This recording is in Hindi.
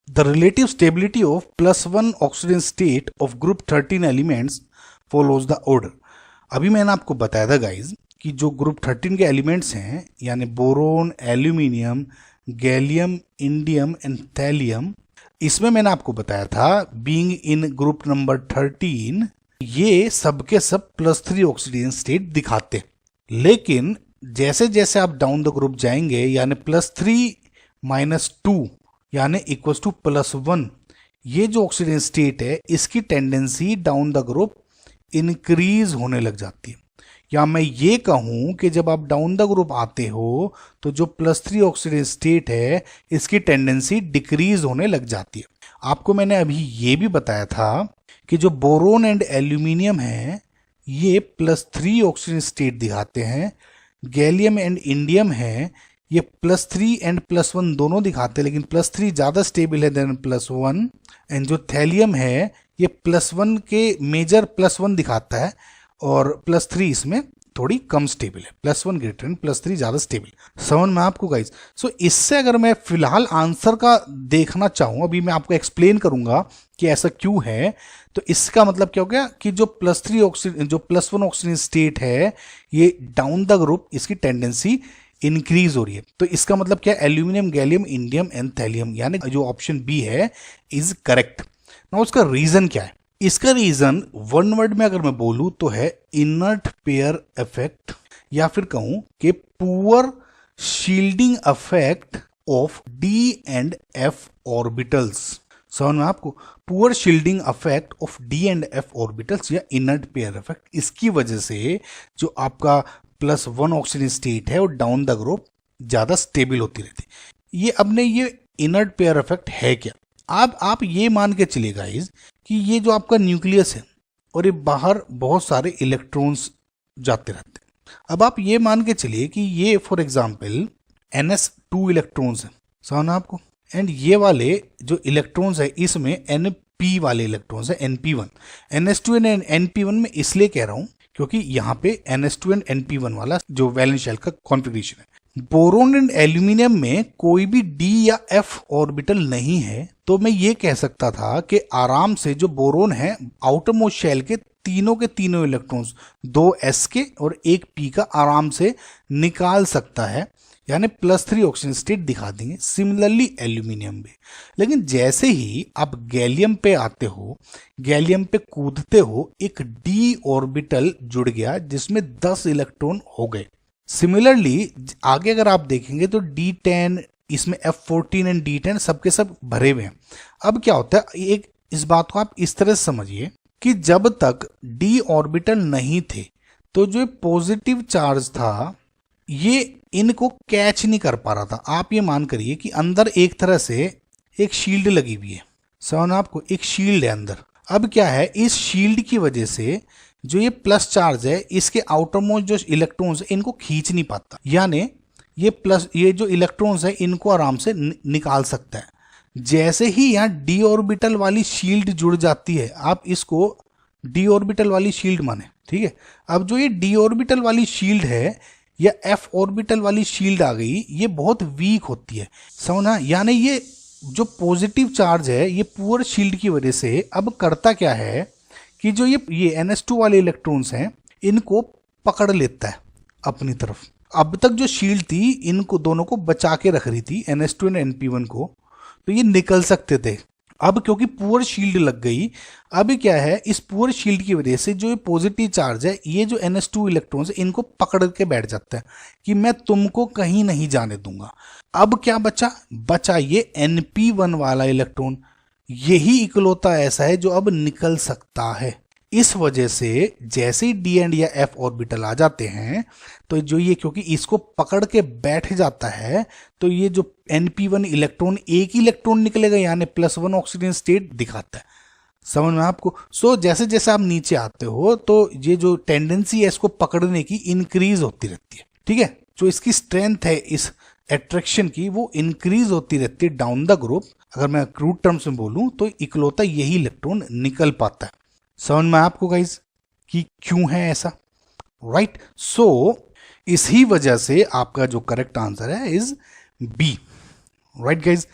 The relative stability of +1 oxygen state of group 13 elements follows the order. अभी मैंने आपको बताया था गाइज कि जो ग्रुप 13 के एलिमेंट्स हैं यानी boron, aluminium, gallium, indium and thallium, इसमें मैंने आपको बताया था बीइंग इन ग्रुप नंबर 13 ये सबके सब +3 ऑक्सीजन स्टेट दिखाते। लेकिन जैसे जैसे आप डाउन द ग्रुप जाएंगे यानी +3 -2 यानी इक्वल्स टू +1, ये जो ऑक्सीजन स्टेट है इसकी tendency down the group increase होने लग जाती है। या मैं ये कहूं कि जब आप डाउन द ग्रुप आते हो तो जो +3 ऑक्सीजन स्टेट है इसकी टेंडेंसी डिक्रीज होने लग जाती है। आपको मैंने अभी ये भी बताया था कि जो बोरोन एंड एल्यूमिनियम है ये +3 ऑक्सीजन स्टेट दिखाते हैं, गैलियम एंड इंडियम है ये +3 एंड +1 दोनों दिखाते हैं, लेकिन +3 ज़्यादा स्टेबल है देन +1। एंड जो थैलियम है ये +1 के मेजर +1 दिखाता है और +3 इसमें थोड़ी कम स्टेबल है। +1 ग्रेटर एंड +3 ज़्यादा स्टेबल। समझ में आपको गाइज? सो इससे अगर मैं फिलहाल आंसर का देखना चाहूँ, अभी मैं आपको एक्सप्लेन करूंगा कि ऐसा क्यों है, तो इसका मतलब क्या हो गया कि जो +1 ऑक्सीजन स्टेट है ये डाउन द ग्रुप इसकी टेंडेंसी इंक्रीज हो रही है। तो इसका मतलब क्या है? Aluminium, gallium, indium and thallium, यानी जो ऑप्शन बी है इज करेक्ट। ना उसका रीजन क्या है? इसका रीजन वन वर्ड में अगर मैं बोलूं तो है इनर्ट पेयर इफेक्ट, या फिर कहूं कि poor shielding effect of D and F orbitals. समझ में आपको? Poor shielding effect of D and F orbitals या इनर्ट पेयर इफेक्ट, इसकी वजह से जो आपका +1 ऑक्सीजन स्टेट है और डाउन द ग्रुप ज्यादा स्टेबल होती रहती। ये अपने ये इनर्ट पेयर इफेक्ट है क्या? आप ये मान के चलिए गाइस कि ये जो आपका न्यूक्लियस है और ये बाहर बहुत सारे इलेक्ट्रॉन्स जाते रहते हैं। अब आप ये मान के चलिए कि ये फॉर एग्जांपल NS2 इलेक्ट्रॉन्स है, समझना आपको, एंड ये वाले जो इलेक्ट्रॉन्स है इसमें NP वाले इलेक्ट्रॉन्स है, NP1। NS2 एंड NP1 में इसलिए कह रहा हूं क्योंकि यहाँ पे NS2 एंड NP1 वाला जो वैलेंस शेल का कॉन्फ़िगरेशन है। बोरोन एंड एल्यूमिनियम में कोई भी D या F ऑर्बिटल नहीं है, तो मैं ये कह सकता था कि आराम से जो बोरोन है आउटर मोस्ट शेल के तीनों इलेक्ट्रॉन्स 2 S के और 1 P का आराम से निकाल सकता है, यानी +3 ऑक्सीजन स्टेट दिखा देंगे। सिमिलरली एल्यूमिनियम भी। लेकिन जैसे ही आप गैलियम पे आते हो, गैलियम पे कूदते हो, एक D ऑर्बिटल जुड़ गया जिसमें 10 इलेक्ट्रॉन हो गए। सिमिलरली आगे अगर आप देखेंगे तो D10, इसमें F14 एंड D10 सबके सब भरे हुए हैं। अब क्या होता है, एक इस बात को आप इस तरह से समझिए कि जब तक D ऑर्बिटल नहीं थे तो जो पॉजिटिव चार्ज था ये इनको कैच नहीं कर पा रहा था। आप ये मान करिए कि अंदर एक तरह से एक शील्ड लगी हुई है, समझना आपको, एक शील्ड है अंदर। अब क्या है, इस शील्ड की वजह से जो ये प्लस चार्ज है इसके आउटर मोस्ट जो इलेक्ट्रॉन्स है इनको खींच नहीं पाता, यानी ये जो इलेक्ट्रॉन्स है इनको आराम से निकाल सकता है। जैसे ही यहाँ डी ऑर्बिटल वाली शील्ड जुड़ जाती है, आप इसको डी ऑर्बिटल वाली शील्ड माने, ठीक है। अब जो ये डी ऑर्बिटल वाली शील्ड है या एफ ऑर्बिटल वाली शील्ड आ गई, ये बहुत वीक होती है, समझना। यानी ये जो पॉजिटिव चार्ज है ये पुअर शील्ड की वजह से अब करता क्या है कि जो ये NS2 वाले इलेक्ट्रॉन्स हैं इनको पकड़ लेता है अपनी तरफ। अब तक जो शील्ड थी इनको दोनों को बचा के रख रही थी, NS2 एंड NP1 को, तो ये निकल सकते थे। अब क्योंकि पुअर शील्ड लग गई, अब क्या है, इस पुअर शील्ड की वजह से जो पॉजिटिव चार्ज है ये जो NS2 इलेक्ट्रॉन्स है इनको पकड़ के बैठ जाता है कि मैं तुमको कहीं नहीं जाने दूंगा। अब क्या बचा ये NP1 वाला इलेक्ट्रॉन, यही इकलौता ऐसा है जो अब निकल सकता है। इस वजह से जैसे ही डी एंड या एफ ऑर्बिटल आ जाते हैं तो जो ये क्योंकि इसको पकड़ के बैठ जाता है तो ये जो NP1 इलेक्ट्रॉन, एक ही इलेक्ट्रॉन निकलेगा, यानी +1 ऑक्सीजन स्टेट दिखाता है, समझ में आपको। सो जैसे जैसे आप नीचे आते हो तो ये जो टेंडेंसी है इसको पकड़ने की इंक्रीज होती रहती है, ठीक है। जो इसकी स्ट्रेंथ है इस एट्रैक्शन की वो इंक्रीज होती रहती है डाउन द ग्रुप। अगर मैं क्रूड टर्म्स में बोलूं तो इकलौता यही इलेक्ट्रॉन निकल पाता है। समझ में आपको गाइज कि क्यों है ऐसा, राइट। सो इसी वजह से आपका जो करेक्ट आंसर है इज बी, राइट गाइज।